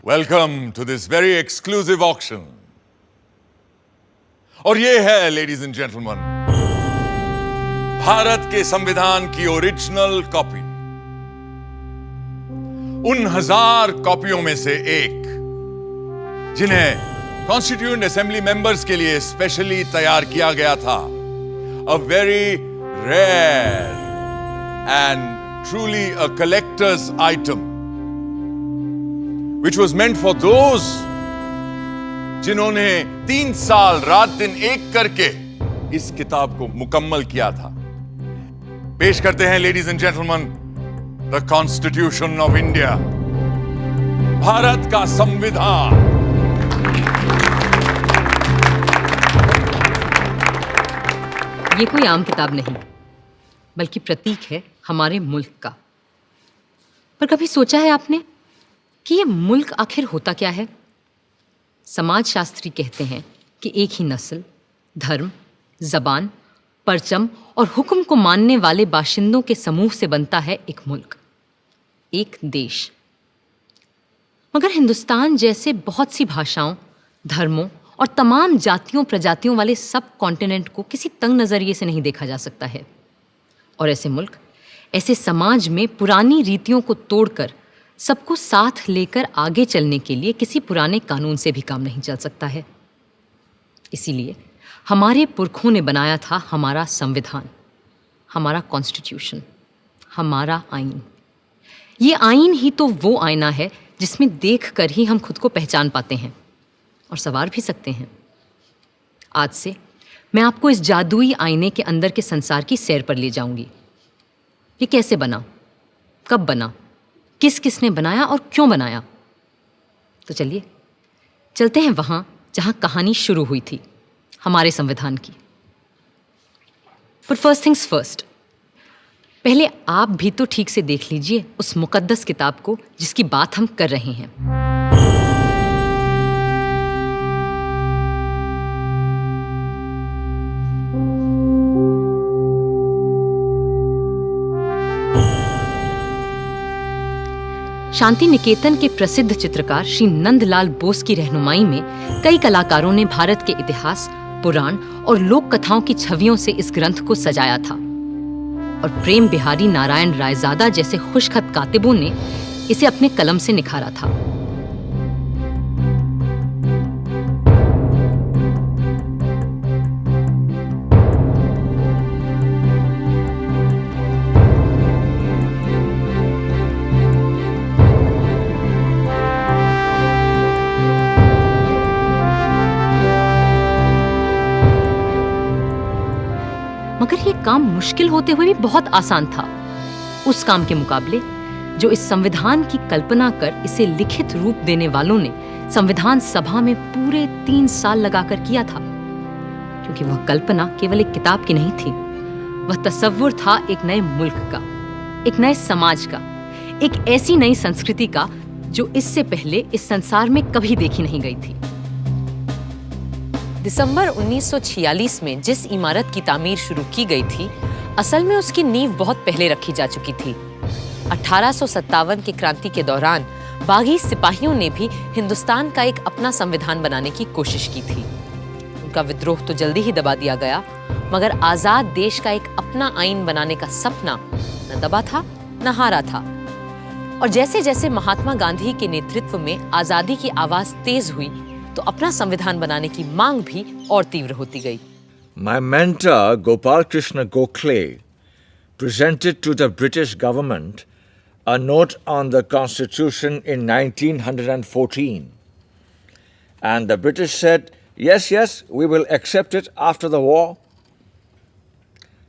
Welcome to this very exclusive auction. और ये है, ladies and gentlemen, भारत के संविधान की ओरिजिनल कॉपी। उन 1000 कॉपियों में से एक जिन्हें कॉन्स्टिट्यूएंट असेंबली मेंबर्स के लिए स्पेशली तैयार किया गया था। A very rare and truly a collector's item, which was meant for those जिन्होंने 3 साल रात दिन एक करके इस किताब को मुकम्मल किया था। पेश करते हैं ladies and gentleman, the constitution of India, Bharat का संविधान। ये कोई आम किताब नहीं, बल्कि प्रतीक है हमारे मुल्क का। पर कभी सोचा है आपने कि ये मुल्क आखिर होता क्या है? समाजशास्त्री कहते हैं कि एक ही नस्ल, धर्म, जबान, परचम और हुक्म को मानने वाले बाशिंदों के समूह से बनता है एक मुल्क, एक देश। मगर हिंदुस्तान जैसे बहुत सी भाषाओं, धर्मों और तमाम जातियों प्रजातियों वाले सब कॉन्टिनेंट को किसी तंग नज़रिए से नहीं देखा जा सकता है। और ऐसे मुल्क, ऐसे समाज में पुरानी रीतियों को तोड़कर सबको साथ लेकर आगे चलने के लिए किसी पुराने कानून से भी काम नहीं चल सकता है। इसीलिए हमारे पुरखों ने बनाया था हमारा संविधान, हमारा कॉन्स्टिट्यूशन, हमारा आईन। ये आईन ही तो वो आईना है जिसमें देखकर ही हम खुद को पहचान पाते हैं और संवार भी सकते हैं। आज से मैं आपको इस जादुई आईने के अंदर के संसार की सैर पर ले जाऊंगी। ये कैसे बना, कब बना, किस किसने बनाया और क्यों बनाया? तो चलिए चलते हैं वहाँ जहाँ कहानी शुरू हुई थी, हमारे संविधान की। पर फर्स्ट थिंग्स फर्स्ट, पहले आप भी तो ठीक से देख लीजिए उस मुकद्दस किताब को जिसकी बात हम कर रहे हैं। शांति निकेतन के प्रसिद्ध चित्रकार श्री नंदलाल बोस की रहनुमाई में कई कलाकारों ने भारत के इतिहास, पुराण और लोक कथाओं की छवियों से इस ग्रंथ को सजाया था। और प्रेम बिहारी नारायण रायजादा जैसे खुशखत कातिबों ने इसे अपने कलम से निखारा था। मगर ये काम मुश्किल होते हुए भी बहुत आसान था उस काम के मुकाबले जो इस संविधान की कल्पना कर इसे लिखित रूप देने वालों ने संविधान सभा में पूरे 3 साल लगाकर किया था। क्योंकि वह कल्पना केवल एक किताब की नहीं थी, वह तसव्वुर था एक नए मुल्क का, एक नए समाज का, एक ऐसी नई संस्कृति का जो इससे पहले इस संसार में कभी देखी नहीं गई थी। दिसंबर 1946 में जिस इमारत की तामीर शुरू की गई थी, असल में उसकी नींव बहुत पहले रखी जा चुकी थी। 1857 की क्रांति के दौरान बागी सिपाहियों ने भी हिंदुस्तान का एक अपना संविधान बनाने की कोशिश की थी। उनका विद्रोह तो जल्दी ही दबा दिया गया, मगर आजाद देश का एक अपना आईन बनाने का सपना न दबा था न हारा था। और जैसे जैसे महात्मा गांधी के नेतृत्व में आजादी की आवाज तेज हुई, तो अपना संविधान बनाने की मांग भी और तीव्र होती गई। My mentor Gopal Krishna Gokhale presented to the British government a note on the Constitution in 1914, and the British said, yes, we will accept it after the war.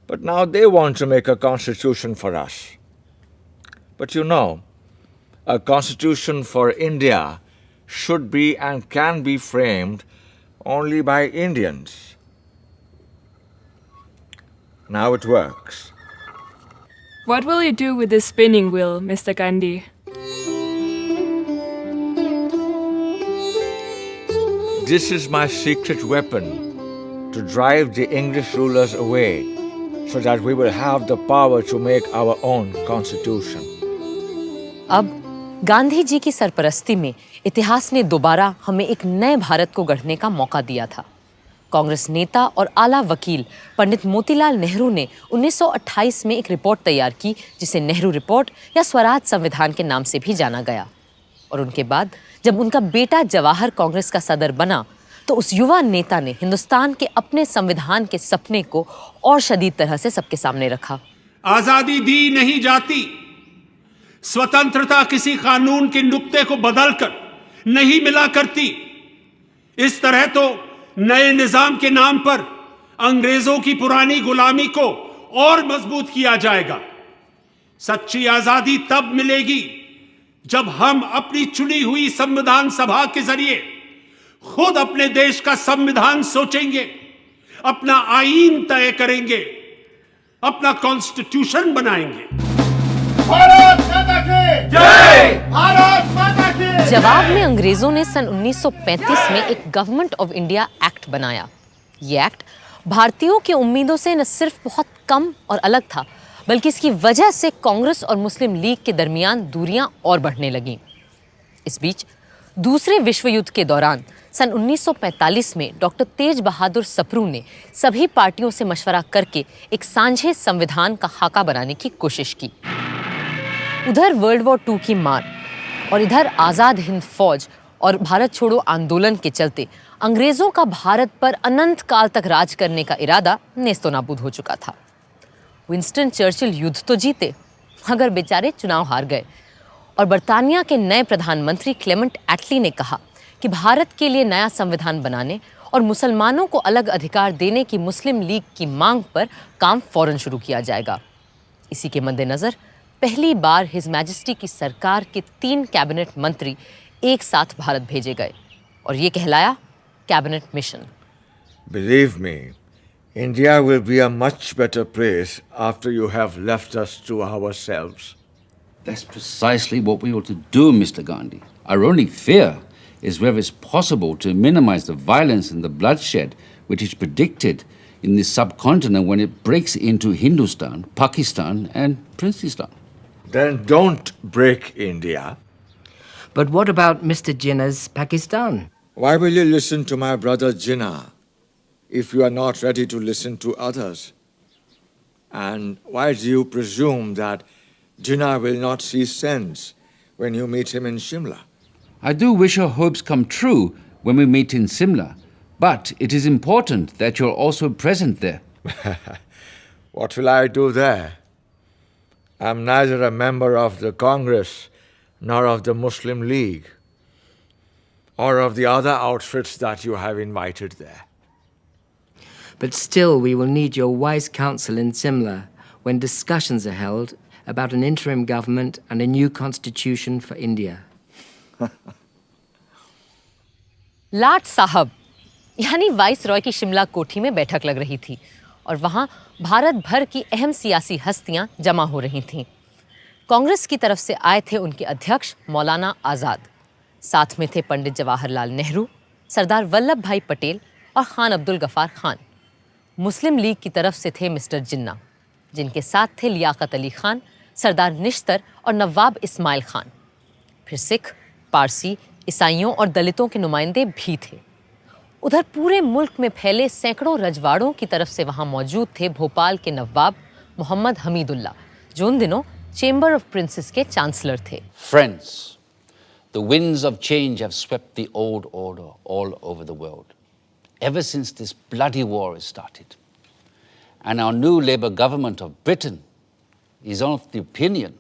But now they want to make a constitution for us. But you know, a constitution for India should be and can be framed only by Indians. Now it works. What will you do with this spinning wheel, Mr. Gandhi? This is my secret weapon to drive the English rulers away so that we will have the power to make our own constitution. अब गांधी जी की सरपरस्ती में इतिहास ने दोबारा हमें एक नए भारत को गढ़ने का मौका दिया था। कांग्रेस नेता और आला वकील पंडित मोतीलाल नेहरू ने 1928 में एक रिपोर्ट तैयार की जिसे नेहरू रिपोर्ट या स्वराज संविधान के नाम से भी जाना गया। और उनके बाद जब उनका बेटा जवाहर कांग्रेस का सदर बना तो उस युवा नेता ने हिंदुस्तान के अपने संविधान के सपने को और शदीद तरह से सबके सामने रखा। आजादी दी नहीं जाती, स्वतंत्रता किसी कानून के नुक्ते को बदलकर नहीं मिला करती। इस तरह तो नए निजाम के नाम पर अंग्रेजों की पुरानी गुलामी को और मजबूत किया जाएगा। सच्ची आजादी तब मिलेगी जब हम अपनी चुनी हुई संविधान सभा के जरिए खुद अपने देश का संविधान सोचेंगे, अपना आईन तय करेंगे, अपना कॉन्स्टिट्यूशन बनाएंगे। भारत माता की जय! भारत माता की जवाब में अंग्रेजों ने सन 1935 में एक गवर्नमेंट ऑफ इंडिया एक्ट बनाया। ये एक्ट भारतीयों की उम्मीदों से न सिर्फ बहुत कम और अलग था, बल्कि इसकी वजह से कांग्रेस और मुस्लिम लीग के दरमियान दूरियां और बढ़ने लगीं। इस बीच दूसरे विश्व युद्ध के दौरान सन 1945 में डॉक्टर तेज बहादुर सप्रू ने सभी पार्टियों से मशवरा करके एक सांझे संविधान का खाका बनाने की कोशिश की। उधर वर्ल्ड वॉर II की मार और इधर आज़ाद हिंद फौज और भारत छोड़ो आंदोलन के चलते अंग्रेजों का भारत पर अनंत काल तक राज करने का इरादा नेस्तो नाबूद हो चुका था। विंस्टन चर्चिल युद्ध तो जीते, मगर बेचारे चुनाव हार गए और बर्तानिया के नए प्रधानमंत्री क्लेमेंट एटली ने कहा कि भारत के लिए नया संविधान बनाने और मुसलमानों को अलग अधिकार देने की मुस्लिम लीग की मांग पर काम फौरन शुरू किया जाएगा। इसी के मद्देनजर पहली बार हिज मैजेस्टी की सरकार के 3 कैबिनेट मंत्री एक साथ भारत भेजे गए और ये कहलाया cabinet mission. Believe me, India will be a much better place after you have left us to ourselves. That's precisely what we ought to do, Mr. Gandhi. Our only fear is whether it's possible to minimize the violence and the bloodshed which is predicted in this subcontinent when it breaks into Hindustan, Pakistan, and Princeton. Then don't break India. But what about Mr. Jinnah's Pakistan? Why will you listen to my brother Jinnah if you are not ready to listen to others? And why do you presume that Jinnah will not see sense when you meet him in Shimla? I do wish your hopes come true when we meet in Simla, but it is important that you're also present there. What will I do there? I'm neither a member of the Congress nor of the Muslim League or of the other outfits that you have invited there. But still, we will need your wise counsel in Simla when discussions are held about an interim government and a new constitution for India. लाट साहब यानी vice Roy की शिमला कोठी में बैठक लग रही थी और वहां भारत भर की अहम सियासी हस्तियां जमा हो रही थीं। कांग्रेस की तरफ से आए थे उनके अध्यक्ष मौलाना आज़ाद, साथ में थे पंडित जवाहरलाल नेहरू, सरदार वल्लभ भाई पटेल और खान अब्दुल गफार खान। मुस्लिम लीग की तरफ से थे मिस्टर जिन्ना, जिनके साथ थे लियाकत अली खान, सरदार निश्तर और नवाब इस्माइल खान। फिर सिख, पारसी, ईसाइयों और दलितों के नुमाइंदे भी थे। उधर पूरे मुल्क में फैले सैकड़ों रजवाड़ों की तरफ से वहां मौजूद थे भोपाल के नवाब मोहम्मद हमीदुल्ला, जो उन दिनों चेंबर ऑफ प्रिंसेस के चांसलर थे। Friends, the winds of change have swept the old order all over the world, ever since this bloody war has started. And our new Labour government of Britain is of the opinion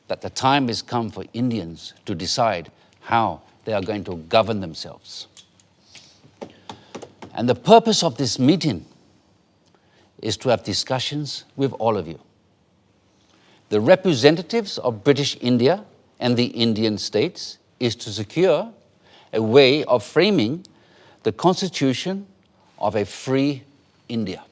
that the time has come for Indians to decide how they are going to govern themselves. And the purpose of this meeting is to have discussions with all of you. The representatives of British India and the Indian states is to secure a way of framing the constitution of a free India.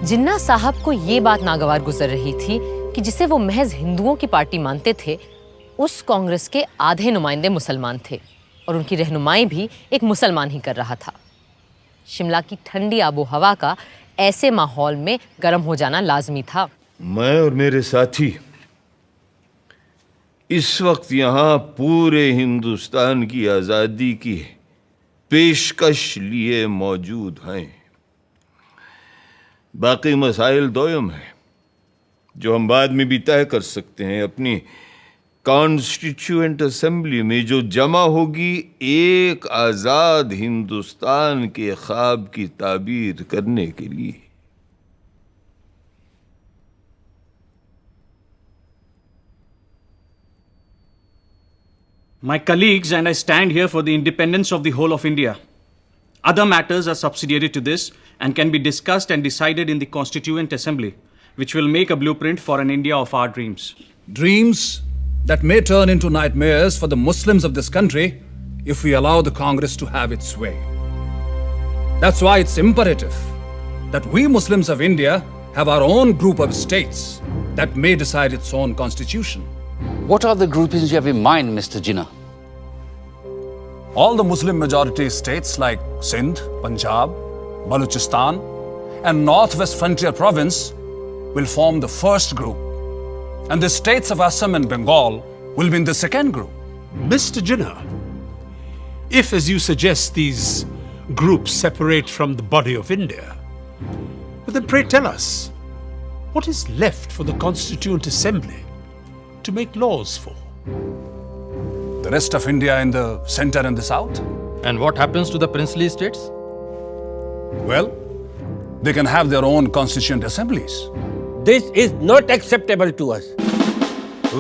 जिन्ना साहब को ये बात नागवार गुजर रही थी कि जिसे वो महज हिंदुओं की पार्टी मानते थे, उस कांग्रेस के आधे नुमाइंदे मुसलमान थे और उनकी रहनुमाई भी एक मुसलमान ही कर रहा था। शिमला की ठंडी आबो हवा का ऐसे माहौल में गर्म हो जाना लाजमी था। मैं और मेरे साथी इस वक्त यहाँ पूरे हिंदुस्तान की आज़ादी की पेशकश लिए मौजूद हैं। बाकी मसाइल दोयम हैं जो हम बाद में भी तय कर सकते हैं। अपनी कॉन्स्टिट्यूएंट असेंबली में जो जमा होगी एक आज़ाद हिंदुस्तान के ख्वाब की ताबीर करने के लिए। My colleagues and I stand here for the independence of the whole of India. Other matters are subsidiary to this and can be discussed and decided in the Constituent Assembly, which will make a blueprint for an India of our dreams. Dreams that may turn into nightmares for the Muslims of this country if we allow the Congress to have its way. That's why it's imperative that we Muslims of India have our own group of states that may decide its own constitution. What are the groupings you have in mind, Mr. Jinnah? All the Muslim majority states like Sindh, Punjab, Balochistan, and Northwest Frontier Province will form the first group, and the states of Assam and Bengal will be in the second group. Mr. Jinnah, if, as you suggest, these groups separate from the body of India, but then pray tell us, what is left for the Constituent Assembly to make laws for? The rest of India in the center and the south? And what happens to the princely states? Well, they can have their own constituent assemblies. This is not acceptable to us.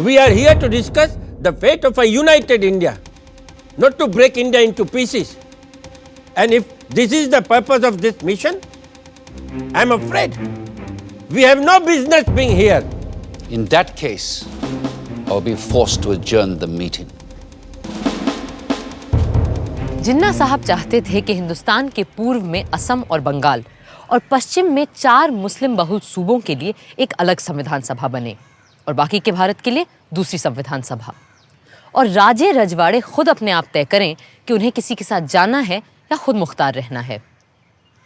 We are here to discuss the fate of a united India, not to break India into pieces. And if this is the purpose of this mission, I'm afraid we have no business being here. In that case, I'll be forced to adjourn the meeting. जिन्ना साहब चाहते थे कि हिंदुस्तान के पूर्व में असम और बंगाल और पश्चिम में 4 मुस्लिम बहुल सूबों के लिए एक अलग संविधान सभा बने और बाकी के भारत के लिए दूसरी संविधान सभा, और राजे रजवाड़े खुद अपने आप तय करें कि उन्हें किसी के साथ जाना है या खुद मुख्तार रहना है।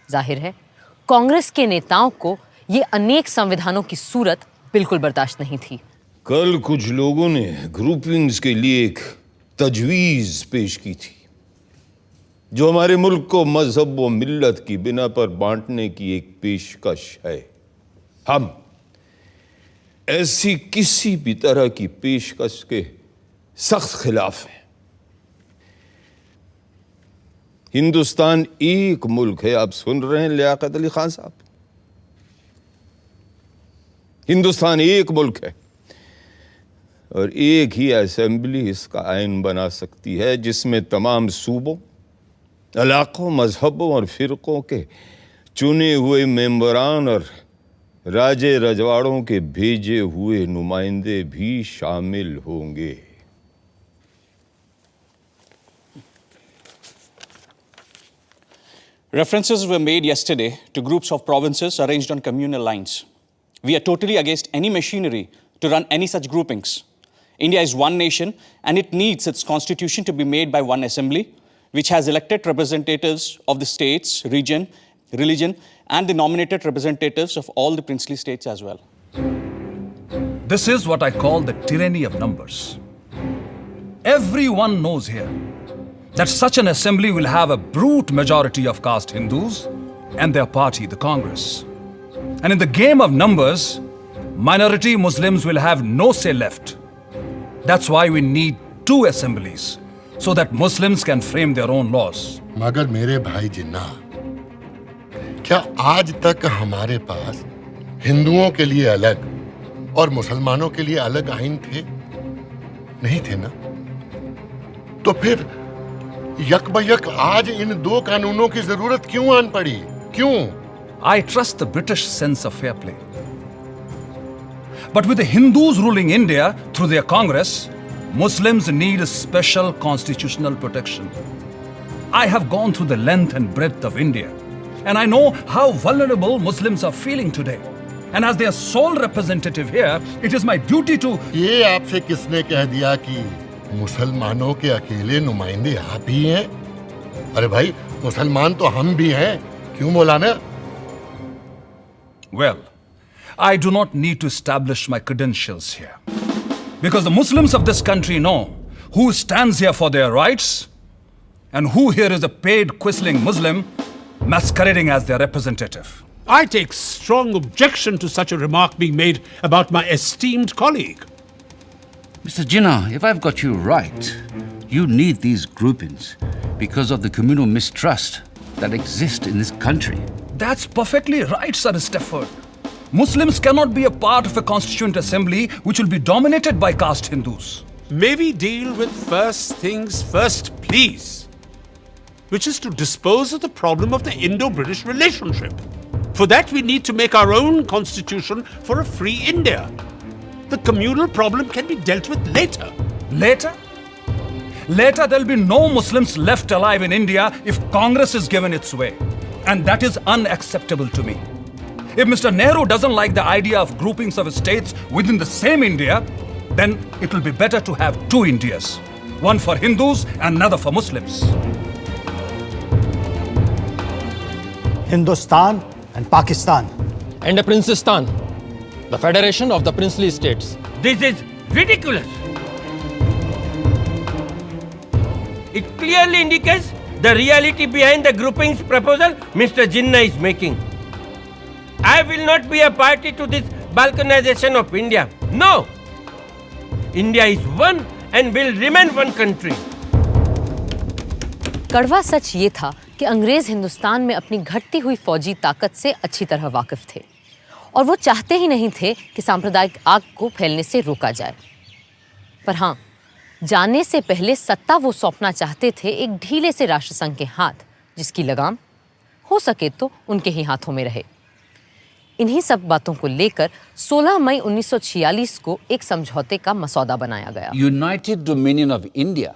जाहिर है कांग्रेस के नेताओं को ये अनेक संविधानों की सूरत बिल्कुल बर्दाश्त नहीं थी। कल कुछ लोगों ने ग्रुपिंग्स के लिए एक तजवीज़ पेश की थी जो हमारे मुल्क को मजहब व मिल्लत की बिना पर बांटने की एक पेशकश है। हम ऐसी किसी भी तरह की पेशकश के सख्त खिलाफ हैं। हिंदुस्तान एक मुल्क है, आप सुन रहे हैं लियाकत अली खान साहब, हिंदुस्तान एक मुल्क है और एक ही असेंबली इसका आइन बना सकती है जिसमें तमाम सूबों, इलाकों, मजहबों और फिरकों के चुने हुए मेंबरान और राजे रजवाड़ों के भेजे हुए नुमाइंदे भी शामिल होंगे। References were made yesterday to groups of provinces arranged on communal lines. We are totally against any machinery to run any such groupings. India is one nation and it needs its constitution to be made by one assembly, which has elected representatives of the states, region, religion, and the nominated representatives of all the princely states as well. This is what I call the tyranny of numbers. Everyone knows here that such an assembly will have a brute majority of caste Hindus and their party, the Congress. And in the game of numbers, minority Muslims will have no say left. That's why we need 2 assemblies, so that Muslims can frame their own laws. मगर मेरे भाई जिन्ना, क्या आज तक हमारे पास हिंदुओं के लिए अलग और मुसलमानों के लिए अलग आइन थे? नहीं थे ना? तो फिर यकबयक आज इन 2 कानूनों की जरूरत क्यों आन पड़ी? क्यों? I trust the British sense of fair play. But with the Hindus ruling India through their Congress, Muslims need a special constitutional protection. I have gone through the length and breadth of India And I know how vulnerable Muslims are feeling today. And as their sole representative here, it is my duty to... ये आपसे किसने कह दिया कि मुसलमानों के अकेले नुमाइंदे आप ही हैं? अरे भाई, मुसलमान तो हम भी हैं, क्यों मौलाना? Well, I do not need to establish my credentials here. Because the Muslims of this country know who stands here for their rights and who here is a paid quisling Muslim masquerading as their representative. I take strong objection to such a remark being made about my esteemed colleague. Mr. Jinnah, if I've got you right, you need these groupings because of the communal mistrust that exists in this country. That's perfectly right, Sir Stafford. Muslims cannot be a part of a constituent assembly which will be dominated by caste Hindus. May we deal with first things first, please, which is to dispose of the problem of the Indo-British relationship. For that, we need to make our own constitution for a free India. The communal problem can be dealt with later. Later? Later, there'll be no Muslims left alive in India if Congress is given its way. And that is unacceptable to me. If Mr. Nehru doesn't like the idea of groupings of states within the same India, then it will be better to have two Indias. One for Hindus and another for Muslims. Hindustan and Pakistan. And a Princestan, the federation of the princely states. This is ridiculous. It clearly indicates the reality behind the groupings proposal Mr. Jinnah is making. I will not be a party to this balkanization of India. No! India is one and will remain one country. कड़वा सच ये था कि अंग्रेज हिंदुस्तान में अपनी घटती हुई फौजी ताकत से अच्छी तरह वाकिफ थे और वो चाहते ही नहीं थे कि सांप्रदायिक आग को फैलने से रोका जाए। पर हाँ, जाने से पहले सत्ता वो सौंपना चाहते थे एक ढीले से राष्ट्रसंघ के हाथ, जिसकी लगाम हो सके तो उनके ही हाथों में रहे। इन्हीं सब बातों को लेकर 16 मई 1946 को एक समझौते का मसौदा बनाया गया। United Dominion of India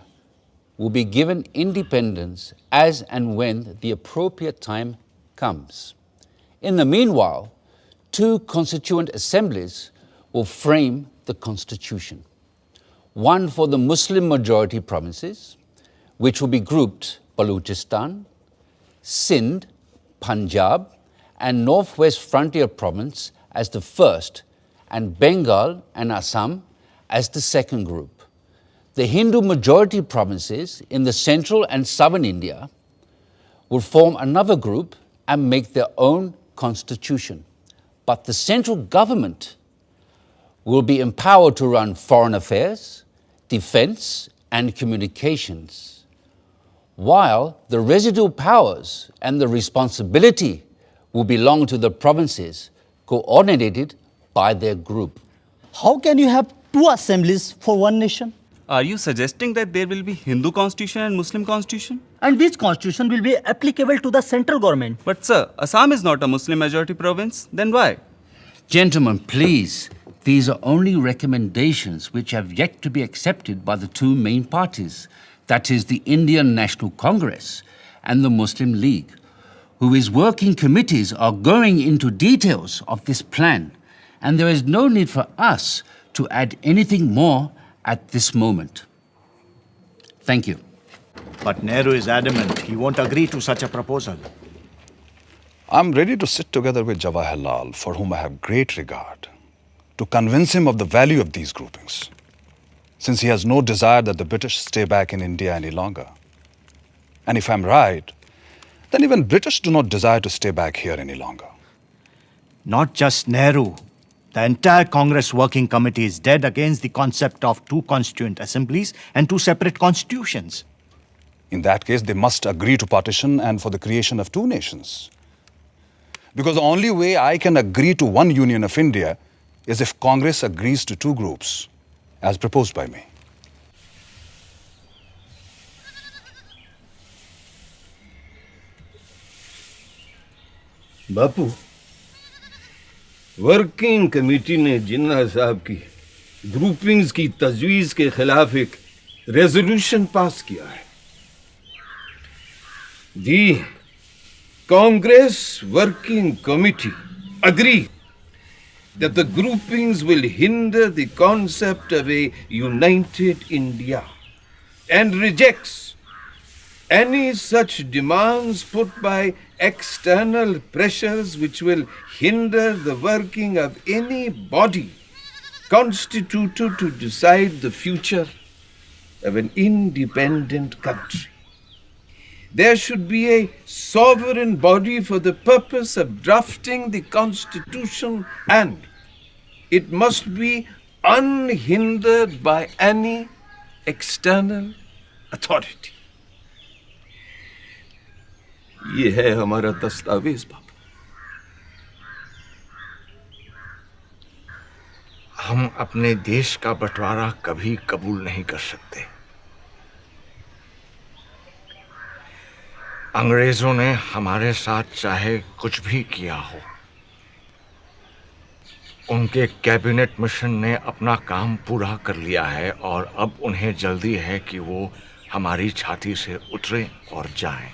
will be given independence as and when the appropriate time comes. In the meanwhile, two constituent assemblies will frame the constitution. One for the Muslim majority provinces, which will be grouped Balochistan, Sindh, Punjab, and Northwest Frontier Province as the first, and Bengal and Assam as the second group. The Hindu majority provinces in the central and southern India will form another group and make their own constitution. But the central government will be empowered to run foreign affairs, defense, and communications, while the residual powers and the responsibility will belong to the provinces coordinated by their group. How can you have two assemblies for one nation? Are you suggesting that there will be Hindu constitution and Muslim constitution? And which constitution will be applicable to the central government? But sir, Assam is not a Muslim majority province. Then why? Gentlemen, please, these are only recommendations which have yet to be accepted by the two main parties, that is the Indian National Congress and the Muslim League, whose working committees are going into details of this plan, and there is no need for us to add anything more at this moment. Thank you. But Nehru is adamant he won't agree to such a proposal. I'm ready to sit together with Jawaharlal, for whom I have great regard, to convince him of the value of these groupings, since he has no desire that the British stay back in India any longer. And if I'm right, then even British do not desire to stay back here any longer. Not just Nehru. The entire Congress Working Committee is dead against the concept of two constituent assemblies and two separate constitutions. In that case, they must agree to partition and for the creation of two nations. Because the only way I can agree to one union of India is if Congress agrees to two groups, as proposed by me. Bapu, working committee ने जिन्ना साहब की groupings की तजवीज़ के खिलाफ एक resolution pass किया है। Congress Working Committee agree that the groupings will hinder the concept of a united India and rejects any such demands put by external pressures which will hinder the working of any body constituted to decide the future of an independent country. There should be a sovereign body for the purpose of drafting the Constitution, and it must be unhindered by any external authority. ये है हमारा दस्तावेज बाबू। हम अपने देश का बंटवारा कभी कबूल नहीं कर सकते। अंग्रेजों ने हमारे साथ चाहे कुछ भी किया हो, उनके कैबिनेट मिशन ने अपना काम पूरा कर लिया है और अब उन्हें जल्दी है कि वो हमारी छाती से उतरे और जाएं।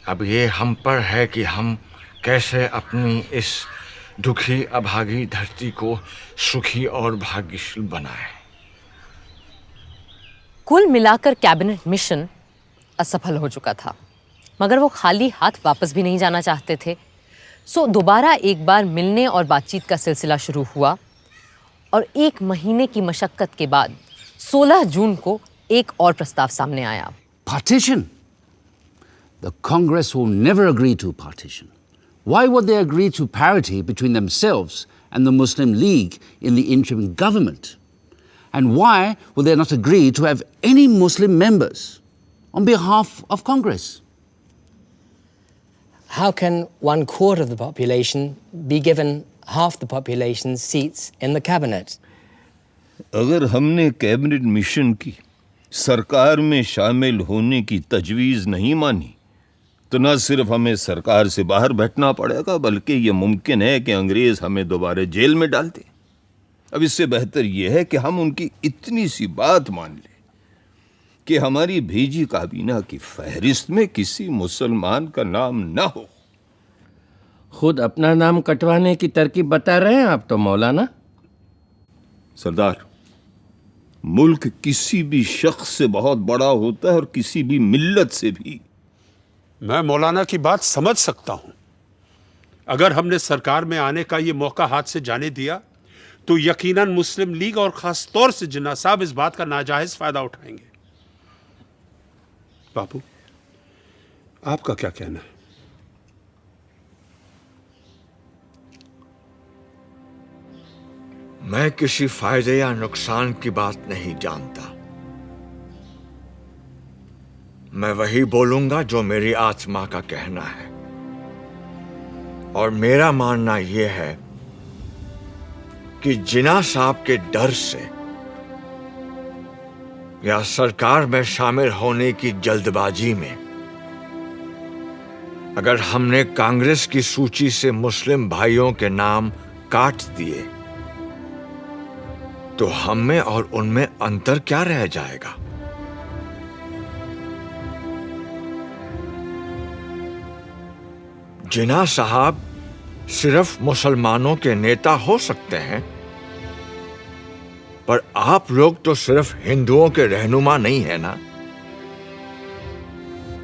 अब ये हम पर है कि हम कैसे अपनी इस दुखी अभागी धरती को सुखी और भाग्यशील बनाएं। कुल मिलाकर कैबिनेट मिशन असफल हो चुका था, मगर वो खाली हाथ वापस भी नहीं जाना चाहते थे। सो दोबारा एक बार मिलने और बातचीत का सिलसिला शुरू हुआ और 1 महीने की मशक्कत के बाद 16 जून को एक और प्रस्ताव सामने आया। Partition? The Congress will never agree to partition. Why would they agree to parity between themselves and the Muslim League in the interim government? And why will they not agree to have any Muslim members on behalf of Congress? How can 1/4 of the population be given half the population's seats in the cabinet? अगर हमने cabinet mission की सरकार में शामिल होने की तजवीज़ नहीं मानी तो न सिर्फ हमें सरकार से बाहर बैठना पड़ेगा, बल्कि ये मुमकिन है कि अंग्रेज हमें दोबारा जेल में डाल दें। अब इससे बेहतर यह है कि हम उनकी इतनी सी बात मान लें कि हमारी भेजी काबीना की फहरिस्त में किसी मुसलमान का नाम ना हो। खुद अपना नाम कटवाने की तरकीब बता रहे हैं आप तो मौलाना। सरदार, मुल्क किसी भी शख्स से बहुत बड़ा होता है और किसी भी मिल्लत से भी। मैं मौलाना की बात समझ सकता हूं। अगर हमने सरकार में आने का ये मौका हाथ से जाने दिया तो यकीनन मुस्लिम लीग और खास तौर से जिन्ना साहब इस बात का नाजायज फायदा उठाएंगे। बापू, आपका क्या कहना है? मैं किसी फायदे या नुकसान की बात नहीं जानता। मैं वही बोलूंगा जो मेरी आत्मा का कहना है, और मेरा मानना यह है कि जिन्ना साहब के डर से या सरकार में शामिल होने की जल्दबाजी में अगर हमने कांग्रेस की सूची से मुस्लिम भाइयों के नाम काट दिए तो हम में और उनमें अंतर क्या रह जाएगा? जिन्ना साहब सिर्फ मुसलमानों के नेता हो सकते हैं, पर आप लोग तो सिर्फ हिंदुओं के रहनुमा नहीं है ना।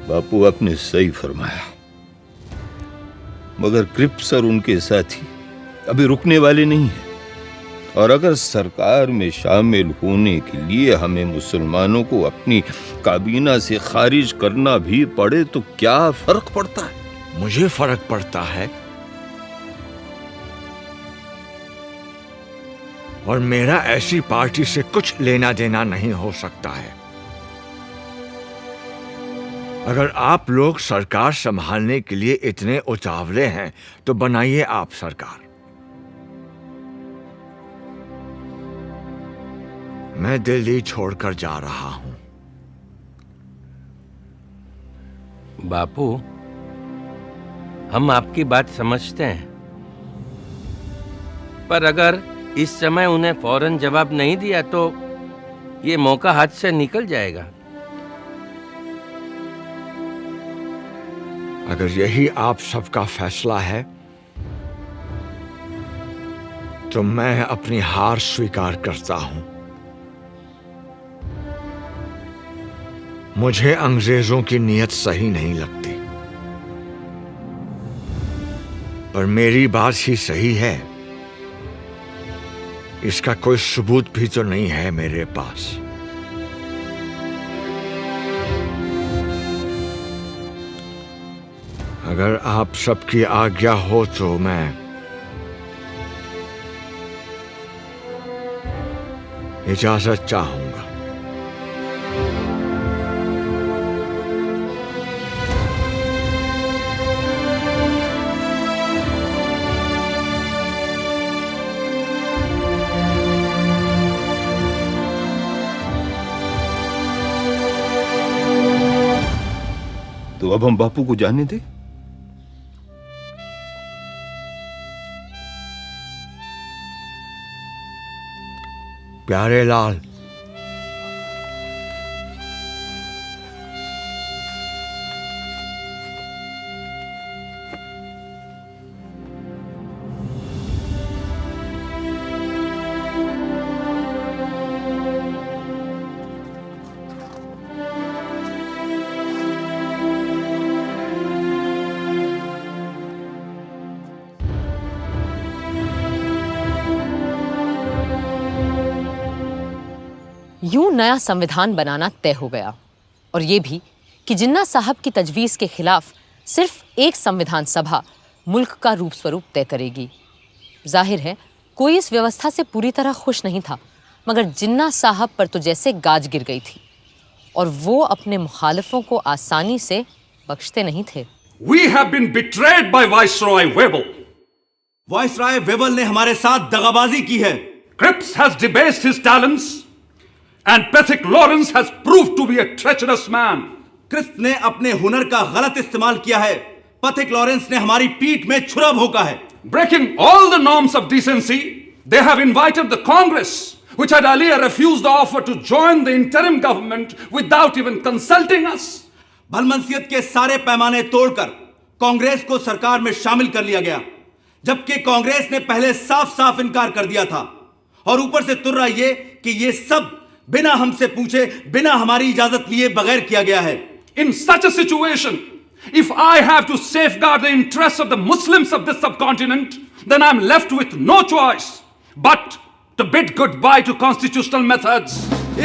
बापू, आपने सही फरमाया, मगर क्रिप्स और उनके साथी अभी रुकने वाले नहीं हैं, और अगर सरकार में शामिल होने के लिए हमें मुसलमानों को अपनी काबीना से खारिज करना भी पड़े तो क्या फर्क पड़ता है? मुझे फर्क पड़ता है, और मेरा ऐसी पार्टी से कुछ लेना देना नहीं हो सकता है। अगर आप लोग सरकार संभालने के लिए इतने उतावले हैं तो बनाइए आप सरकार। मैं दिल्ली छोड़कर जा रहा हूं। बापू, हम आपकी बात समझते हैं, पर अगर इस समय उन्हें फौरन जवाब नहीं दिया तो ये मौका हाथ से निकल जाएगा। अगर यही आप सबका फैसला है तो मैं अपनी हार स्वीकार करता हूं। मुझे अंग्रेजों की नीयत सही नहीं लगती, पर मेरी बात ही सही है, इसका कोई सबूत भी तो नहीं है मेरे पास। अगर आप सबकी आज्ञा हो तो मैं इजाजत चाहूंगा। तो अब हम बापू को जाने दें। प्यारे लाल, यूं नया संविधान बनाना तय हो गया, और ये भी कि जिन्ना साहब की तजवीज़ के खिलाफ सिर्फ एक संविधान सभा मुल्क का रूप स्वरूप तय करेगी। जाहिर है कोई इस व्यवस्था से पूरी तरह खुश नहीं था, मगर जिन्ना साहब पर तो जैसे गाज गिर गई थी, और वो अपने मुखालिफों को आसानी से बख्शते नहीं थे। We have been betrayed by Viceroy Webel. Viceroy Wavell ने हमारे साथ दगाबाजी की है। Cripps has debased his talents, and Pethick Lawrence has proved to be a treacherous man. Crisp ने अपने हुनर का गलत इस्तेमाल किया है। पथिक लॉरेंस ने हमारी पीठ में छुरा भोंका है। Breaking all the norms of decency, they have invited the Congress, which had earlier refused the offer to join the interim government without even consulting us. भलमनसियत के सारे पैमाने तोड़कर कांग्रेस को सरकार में शामिल कर लिया गया, जबकि कांग्रेस ने पहले साफ साफ इनकार कर दिया था। और ऊपर से तुर्रा ये कि ये सब बिना हमसे पूछे, बिना हमारी इजाजत लिए बगैर किया गया है। In such a situation, if I have to safeguard the interests of the Muslims of this subcontinent, then I'm left with no choice but to bid goodbye to constitutional methods.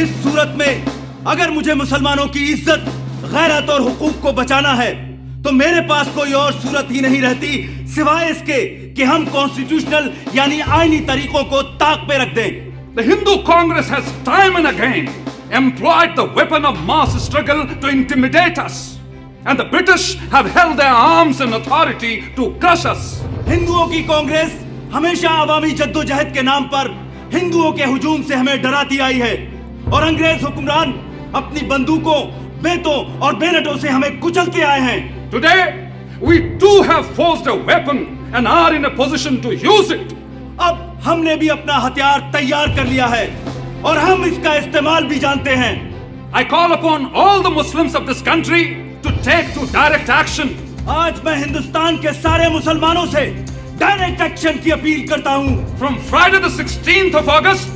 इस सूरत में अगर मुझे मुसलमानों की इज्जत, गैरत और हुकूक को बचाना है, तो मेरे पास कोई और सूरत ही नहीं रहती सिवाय इसके कि हम कॉन्स्टिट्यूशनल यानी आईनी तरीकों को ताक पे रख दें। The Hindu Congress has time and again employed the weapon of mass struggle to intimidate us, and the British have held their arms in authority to crush us. हिंदुओं की कांग्रेस हमेशा अवामी जद्दोजहद के नाम पर हिंदुओं के हुजूम से हमें डराती आई है, और अंग्रेज हुक्मरान अपनी बंदूकों, बेतों और बेनटों से हमें कुचलते आए हैं। Today, we too have forged a weapon and are in a position to use it. अब हमने भी अपना हथियार तैयार कर लिया है और हम इसका इस्तेमाल भी जानते हैं। I call upon all the Muslims of this country to take to direct action. आज मैं हिंदुस्तान के सारे मुसलमानों से डायरेक्ट एक्शन की अपील करता हूँ। From Friday the 16th of August,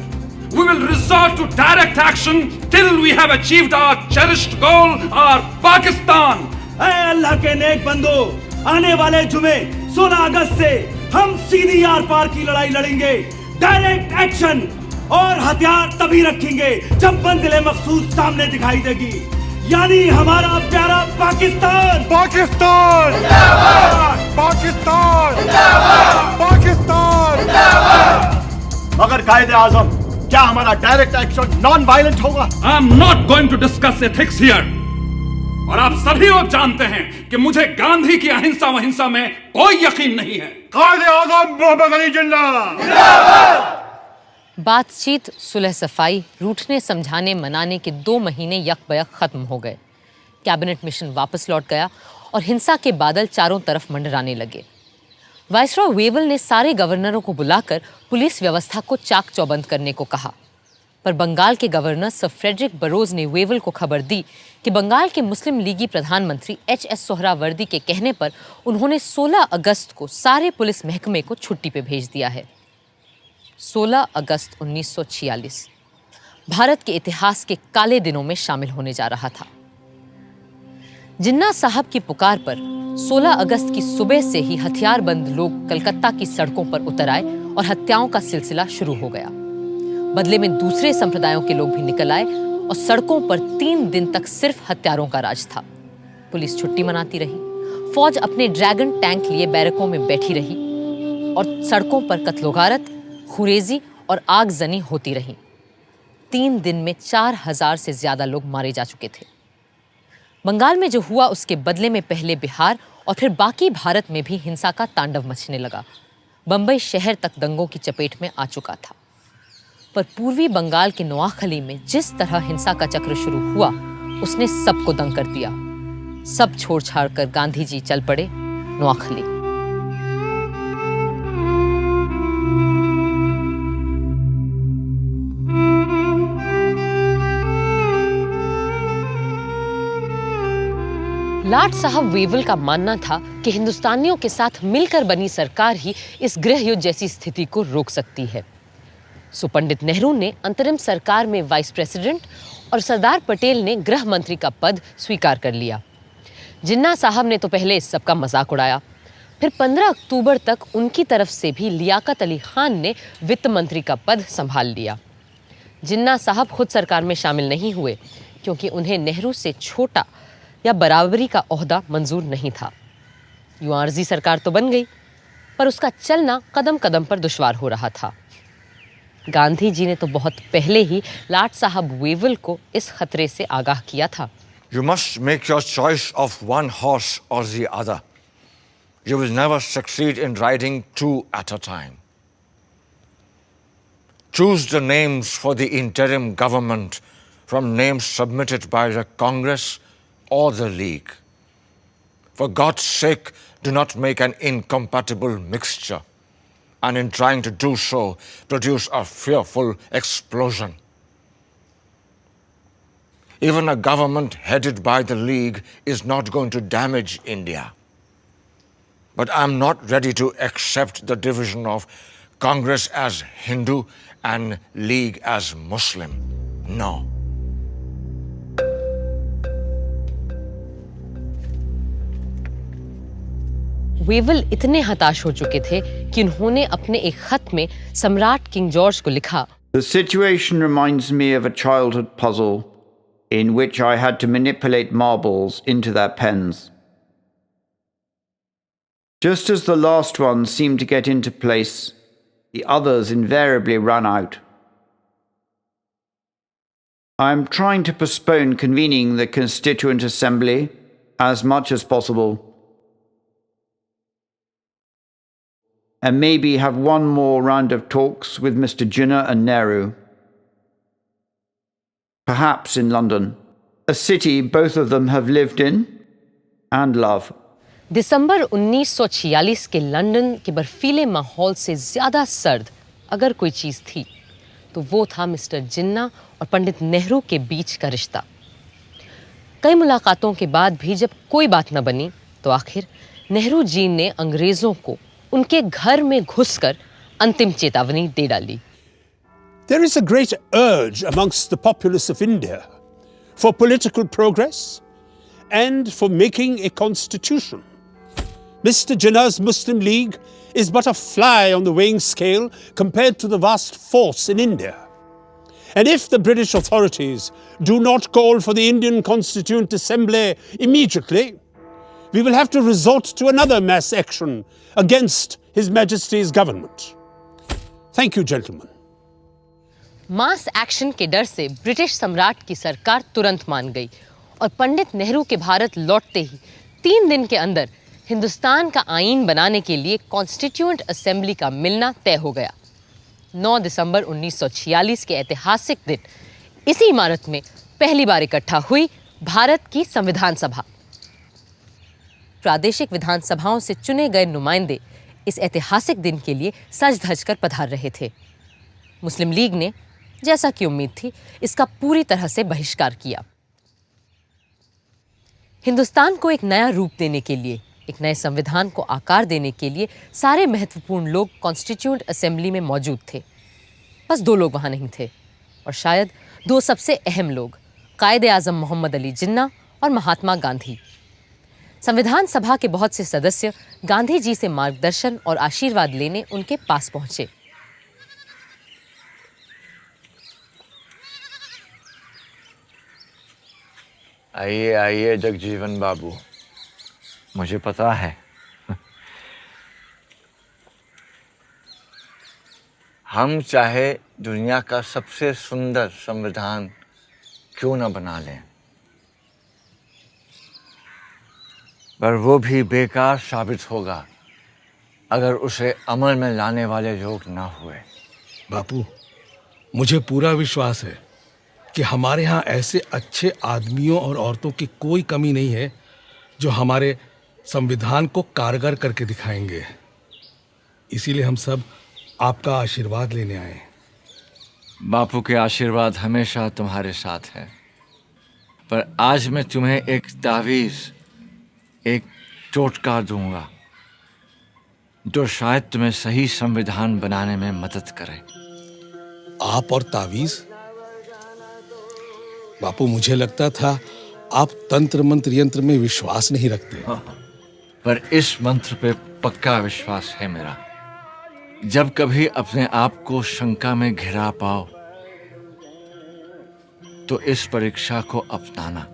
we will resort to direct action till we have achieved our cherished goal, our Pakistan. ऐ अल्लाह के नेक बंदो, आने वाले जुमे 16 अगस्त से हम सीधी आर पार की लड़ाई लड़ेंगे। डायरेक्ट एक्शन और हथियार तभी रखेंगे जब मंजिल मखसूस सामने दिखाई देगी, यानी हमारा प्यारा पाकिस्तान। पाकिस्तान पाकिस्तान पाकिस्तान। मगर कायदे आजम, क्या हमारा डायरेक्ट एक्शन नॉन वायलेंट होगा? I am not going to discuss ethics here. और आप सभी लोग जानते हैं कि मुझे गांधी की अहिंसा वहिंसा में कोई यकीन नहीं है। कायदे आजम मोहम्मद अली जिन्ना। बातचीत, सुलह सफाई, रूठने समझाने मनाने के 2 महीने यकबयक खत्म हो गए। कैबिनेट मिशन वापस लौट गया और हिंसा के बादल चारों तरफ मंडराने लगे। वाइसरॉय वेवल ने सारे गवर्नरों को बुलाकर पुलिस व्यवस्था को चाक चौबंद करने को कहा। पर बंगाल के गवर्नर सर फ्रेडरिक बरोज ने वेवल को खबर दी कि बंगाल के मुस्लिम लीगी प्रधानमंत्री एच.एस. सोहरावर्दी के कहने पर उन्होंने 16 अगस्त को सारे पुलिस महकमे को छुट्टी पे भेज दिया है। 16 अगस्त 1946 भारत के इतिहास के काले दिनों में शामिल होने जा रहा था। जिन्ना साहब की पुकार पर 16 अगस्त की सुबह से ही हथियारबंद लोग कलकत्ता की सड़कों पर उतर आए और हत्याओं का सिलसिला शुरू हो गया। बदले में दूसरे संप्रदायों के लोग भी निकल आए और सड़कों पर 3 दिन तक सिर्फ हत्यारों का राज था। पुलिस छुट्टी मनाती रही, फौज अपने ड्रैगन टैंक लिए बैरकों में बैठी रही और सड़कों पर कत्लोगारत, खुरेजी और आगजनी होती रही। 3 दिन में 4000 से ज्यादा लोग मारे जा चुके थे। बंगाल में जो हुआ उसके बदले में पहले बिहार और फिर बाकी भारत में भी हिंसा का तांडव मचने लगा। बंबई शहर तक दंगों की चपेट में आ चुका था। पर पूर्वी बंगाल के नोआखली में जिस तरह हिंसा का चक्र शुरू हुआ उसने सबको दंग कर दिया। सब छोड़ छाड़ कर गांधी जी चल पड़े नोआखली। लाट साहब वेवल का मानना था कि हिंदुस्तानियों के साथ मिलकर बनी सरकार ही इस गृह युद्ध जैसी स्थिति को रोक सकती है। सो पंडित नेहरू ने अंतरिम सरकार में वाइस प्रेसिडेंट और सरदार पटेल ने गृह मंत्री का पद स्वीकार कर लिया। जिन्ना साहब ने तो पहले इस सब का मजाक उड़ाया, फिर 15 अक्टूबर तक उनकी तरफ से भी लियाकत अली खान ने वित्त मंत्री का पद संभाल लिया। जिन्ना साहब खुद सरकार में शामिल नहीं हुए क्योंकि उन्हें नेहरू से छोटा या बराबरी का ओहदा मंजूर नहीं था। यूं आर्जी सरकार तो बन गई, पर उसका चलना कदम कदम पर दुश्वार हो रहा था। गांधी जी ने तो बहुत पहले ही लाट साहब वेवल को इस खतरे से आगाह किया था। You must make your choice of one horse or the other. You will never succeed in riding 2 at a time. Choose the names for the interim government from names submitted by the Congress or the League. For God's sake, do not make an incompatible mixture, and in trying to do so, produce a fearful explosion. Even a government headed by the League is not going to damage India. But I'm not ready to accept the division of Congress as Hindu and League as Muslim. No. Wavell इतने हताश हो चुके थे कि उन्होंने अपने एक खत में सम्राट किंग जॉर्ज को लिखा, The situation reminds me of a childhood puzzle in which I had to manipulate marbles into their pens. Just as the last one seemed to get into place, the others invariably ran out. I am trying to postpone convening the Constituent Assembly as much as possible, and maybe have one more round of talks with Mr. Jinnah and Nehru. Perhaps in London, a city both of them have lived in and love. दिसंबर 1946 के London के बर्फीले माहौल से ज्यादा सर्द अगर कोई चीज थी तो वो था मिस्टर जिन्ना और पंडित नेहरू के बीच का रिश्ता। कई मुलाकातों के बाद भी जब कोई बात न बनी तो आखिर नेहरू जी ने अंग्रेजों को उनके घर में घुसकर अंतिम चेतावनी दे डाली। There is a great urge amongst the populace of India for political progress and for making a constitution. Mr. Jinnah's Muslim League is but a fly on the weighing scale compared to the vast force in India. And if the British authorities do not call for the Indian Constituent Assembly immediately, we will have to resort to another mass action against His Majesty's government. Thank you, gentlemen. Mass action के डर से British सम्राट की सरकार तुरंत मान गई और पंडित नेहरू के भारत लौटते ही 3 दिन के अंदर हिंदुस्तान का आईन बनाने के लिए कॉन्स्टिट्यूएंट असेंबली का मिलना तय हो गया। 9 दिसंबर 1946 के ऐतिहासिक दिन इसी इमारत में पहली बार इकट्ठा हुई भारत की संविधान सभा। प्रादेशिक विधानसभाओं से चुने गए नुमाइंदे इस ऐतिहासिक दिन के लिए सज धज कर पधार रहे थे। मुस्लिम लीग ने जैसा कि उम्मीद थी, इसका पूरी तरह से बहिष्कार किया। हिंदुस्तान को एक नया रूप देने के लिए, एक नए संविधान को आकार देने के लिए सारे महत्वपूर्ण लोग कॉन्स्टिट्यूएंट असेंबली में मौजूद थे। बस 2 लोग वहां नहीं थे, और शायद 2 सबसे अहम लोग, कायदे आजम मोहम्मद अली जिन्ना और महात्मा गांधी। संविधान सभा के बहुत से सदस्य गांधी जी से मार्गदर्शन और आशीर्वाद लेने उनके पास पहुंचे। आइए आइए जगजीवन बाबू, मुझे पता है हम चाहे दुनिया का सबसे सुंदर संविधान क्यों न बना लें, पर वो भी बेकार साबित होगा अगर उसे अमल में लाने वाले लोग ना हुए। बापू, मुझे पूरा विश्वास है कि हमारे यहाँ ऐसे अच्छे आदमियों और औरतों की कोई कमी नहीं है जो हमारे संविधान को कारगर करके दिखाएंगे। इसीलिए हम सब आपका आशीर्वाद लेने आए। बापू के आशीर्वाद हमेशा तुम्हारे साथ है, पर आज मैं तुम्हें एक तावीज़, एक टोटका दूंगा जो शायद तुम्हें सही संविधान बनाने में मदद करे। आप और तावीज़? बापू, मुझे लगता था आप तंत्र मंत्र यंत्र में विश्वास नहीं रखते। पर इस मंत्र पे पक्का विश्वास है मेरा। जब कभी अपने आप को शंका में घिरा पाओ तो इस परीक्षा को अपनाना।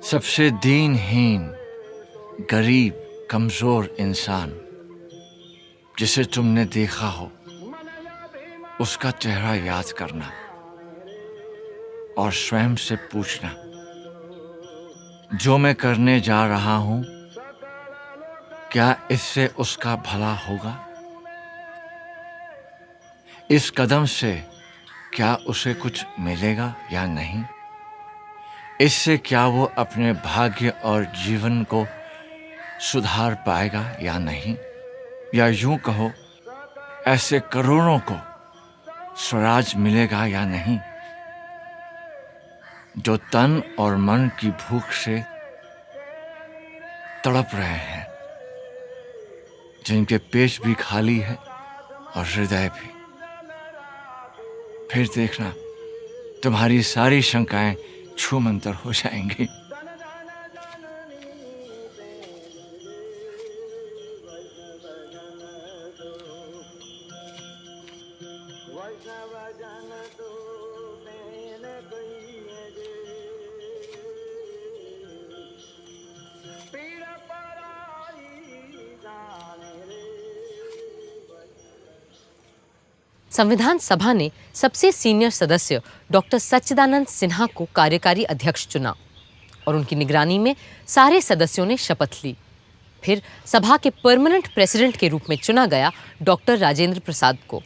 सबसे दीनहीन, गरीब, कमजोर इंसान जिसे तुमने देखा हो, उसका चेहरा याद करना और स्वयं से पूछना, जो मैं करने जा रहा हूं, क्या इससे उसका भला होगा? इस कदम से क्या उसे कुछ मिलेगा या नहीं? इससे क्या वो अपने भाग्य और जीवन को सुधार पाएगा या नहीं? या यूं कहो, ऐसे करोड़ों को स्वराज मिलेगा या नहीं जो तन और मन की भूख से तड़प रहे हैं, जिनके पेट भी खाली है और हृदय भी। फिर देखना, तुम्हारी सारी शंकाएं छूमंतर हो जाएंगी। संविधान सभा ने सबसे सीनियर सदस्य डॉक्टर सच्चिदानंद सिन्हा को कार्यकारी अध्यक्ष चुना और उनकी निगरानी में सारे सदस्यों ने शपथ ली। फिर सभा के परमानेंट प्रेसिडेंट के रूप में चुना गया डॉक्टर राजेंद्र प्रसाद को।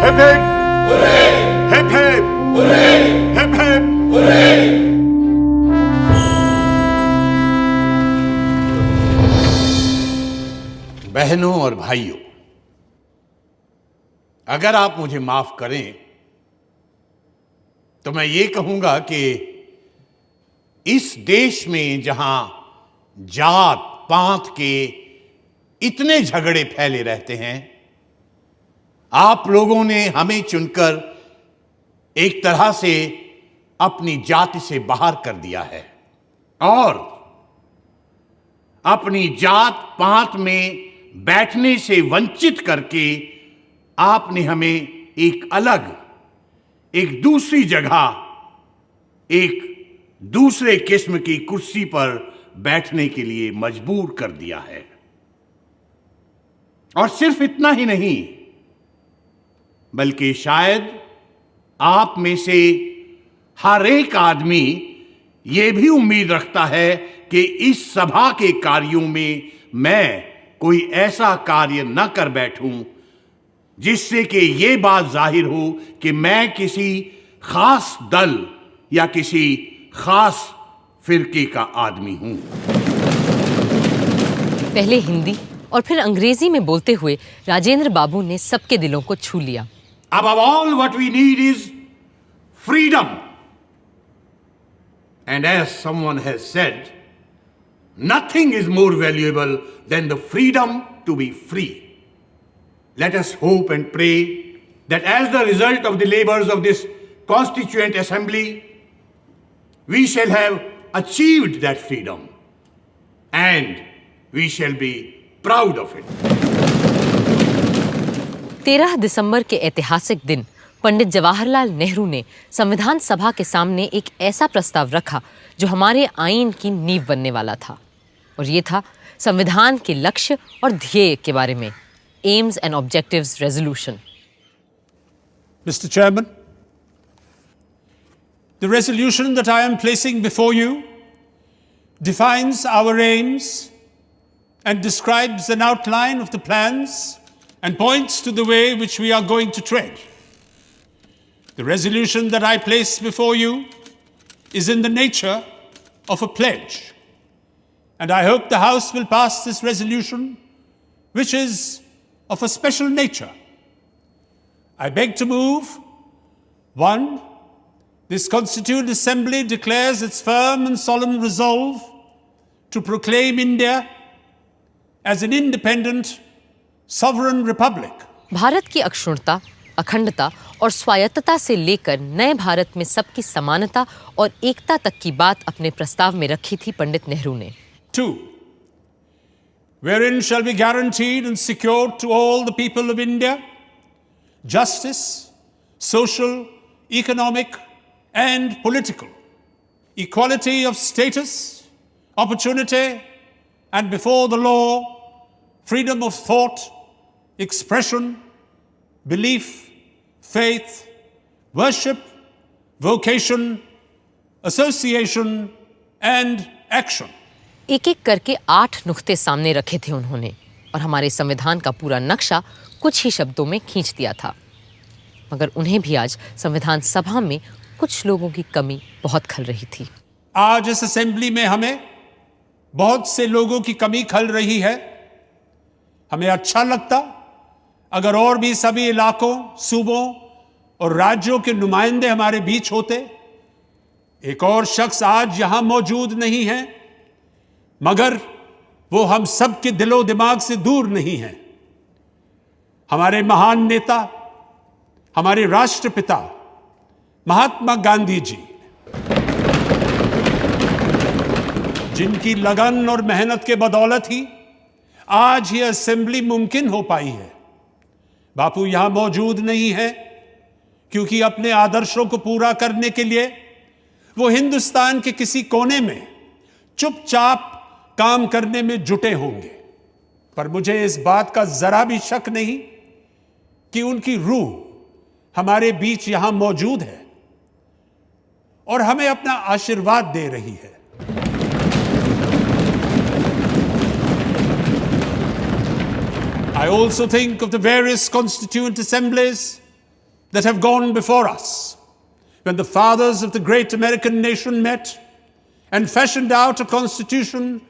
Hip hip! Hooray! Hip hip! Hooray! Hip hip! Hooray! बहनों और भाइयों, अगर आप मुझे माफ करें तो मैं ये कहूंगा कि इस देश में जहां जात पात के इतने झगड़े फैले रहते हैं, आप लोगों ने हमें चुनकर एक तरह से अपनी जाति से बाहर कर दिया है और अपनी जात पात में बैठने से वंचित करके आपने हमें एक अलग, एक दूसरी जगह, एक दूसरे किस्म की कुर्सी पर बैठने के लिए मजबूर कर दिया है। और सिर्फ इतना ही नहीं, बल्कि शायद आप में से हर एक आदमी यह भी उम्मीद रखता है कि इस सभा के कार्यों में मैं कोई ऐसा कार्य न कर बैठूं जिससे कि ये बात जाहिर हो कि मैं किसी खास दल या किसी खास फिरके का आदमी हूं। पहले हिंदी और फिर अंग्रेजी में बोलते हुए राजेंद्र बाबू ने सबके दिलों को छू लिया। Above all, what we need is freedom. And as someone has said, nothing is more valuable than the freedom to be free. Let us hope and pray that as the result of the labors of this Constituent Assembly, we shall have achieved that freedom and we shall be proud of it. 13 दिसंबर के ऐतिहासिक दिन पंडित जवाहरलाल नेहरू ने संविधान सभा के सामने एक ऐसा प्रस्ताव रखा जो हमारे आईन की नींव बनने वाला था, और ये था संविधान के लक्ष्य और ध्येय के बारे में, AIIMS and objectives resolution. Mr. Chairman, the resolution that I am placing before you defines our aims and describes an outline of the plans and points to the way which we are going to tread. The resolution that I place before you is in the nature of a pledge, and I hope the House will pass this resolution, which is of a special nature. I beg to move, 1, this Constituent Assembly declares its firm and solemn resolve to proclaim India as an independent, sovereign republic. Bharat की अक्षुण्णता, अखंडता और स्वायत्तता से लेकर नए भारत में सबकी समानता और एकता तक की बात अपने प्रस्ताव में रखी थी पंडित नेहरू ने। 2, wherein shall be guaranteed and secured to all the people of India justice, social, economic, and political, equality of status, opportunity, and before the law, freedom of thought, expression, belief, faith, worship, vocation, association, and action. एक एक करके 8 नुक्ते सामने रखे थे उन्होंने, और हमारे संविधान का पूरा नक्शा कुछ ही शब्दों में खींच दिया था। मगर उन्हें भी आज संविधान सभा में कुछ लोगों की कमी बहुत खल रही थी। आज इस असेंबली में हमें बहुत से लोगों की कमी खल रही है। हमें अच्छा लगता अगर और भी सभी इलाकों, सूबों और राज्यों के नुमाइंदे हमारे बीच होते। एक और शख्स आज यहां मौजूद नहीं है, मगर वो हम सब के दिलो दिमाग से दूर नहीं है। हमारे महान नेता, हमारे राष्ट्रपिता महात्मा गांधी जी, जिनकी लगन और मेहनत के बदौलत ही आज ये असेंबली मुमकिन हो पाई है। बापू यहां मौजूद नहीं है क्योंकि अपने आदर्शों को पूरा करने के लिए वो हिंदुस्तान के किसी कोने में चुपचाप काम करने में जुटे होंगे। पर मुझे इस बात का जरा भी शक नहीं कि उनकी रूह हमारे बीच यहां मौजूद है और हमें अपना आशीर्वाद दे रही है। I also think of the various constituent assemblies that have gone before us, when the fathers of the great American nation met and fashioned out a constitution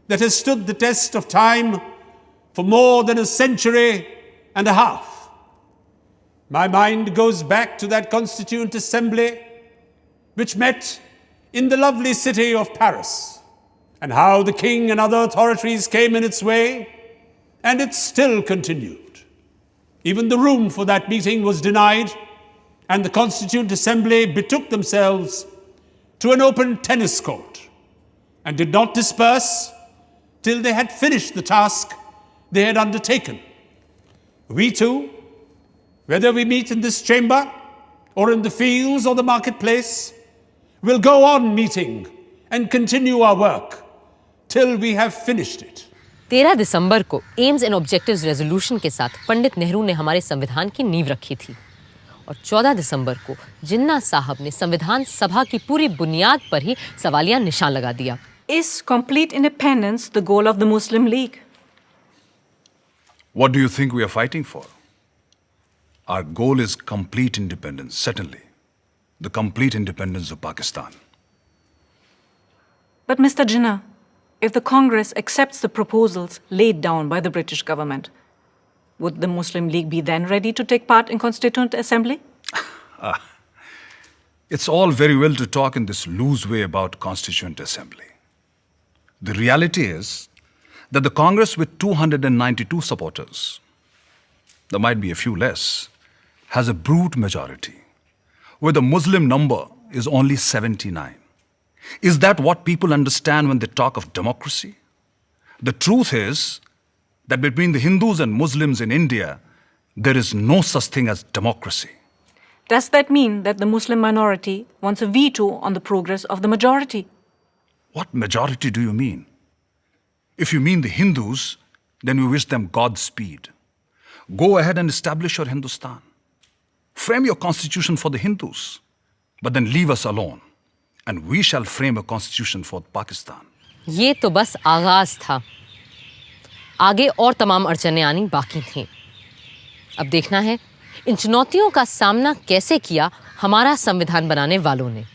that has stood the test of time for more than a century and a half. My mind goes back to that Constituent Assembly which met in the lovely city of Paris, and how the king and other authorities came in its way, and it still continued. Even the room for that meeting was denied, and the Constituent Assembly betook themselves to an open tennis court and did not disperse till they had finished the task they had undertaken. We too, whether we meet in this chamber or in the fields or the marketplace, will go on meeting and continue our work till we have finished it. 13 दिसंबर को AIIMS and objectives resolution के साथ पंडित नेहरू ने हमारे संविधान की नींव रखी थी, और 14 दिसंबर को जिन्ना साहब ने संविधान सभा की पूरी बुनियाद पर ही सवालिया निशान लगा दिया। Is complete independence the goal of the Muslim League? What do you think we are fighting for? Our goal is complete independence, certainly. The complete independence of Pakistan. But Mr. Jinnah, if the Congress accepts the proposals laid down by the British government, would the Muslim League be then ready to take part in Constituent Assembly? It's all very well to talk in this loose way about Constituent Assembly. The reality is that the Congress with 292 supporters, there might be a few less, has a brute majority, where the Muslim number is only 79. Is that what people understand when they talk of democracy? The truth is that between the Hindus and Muslims in India, there is no such thing as democracy. Does that mean that the Muslim minority wants a veto on the progress of the majority? What majority do you mean? If you mean the Hindus, then we wish them Godspeed. Go ahead and establish your Hindustan. Frame your constitution for the Hindus, but then leave us alone, and we shall frame a constitution for Pakistan. ये तो बस आगाज था। आगे और तमाम अड़चनें आनी बाकी थीं। अब देखना है इन चुनौतियों का सामना कैसे किया हमारा संविधान बनाने वालों ने।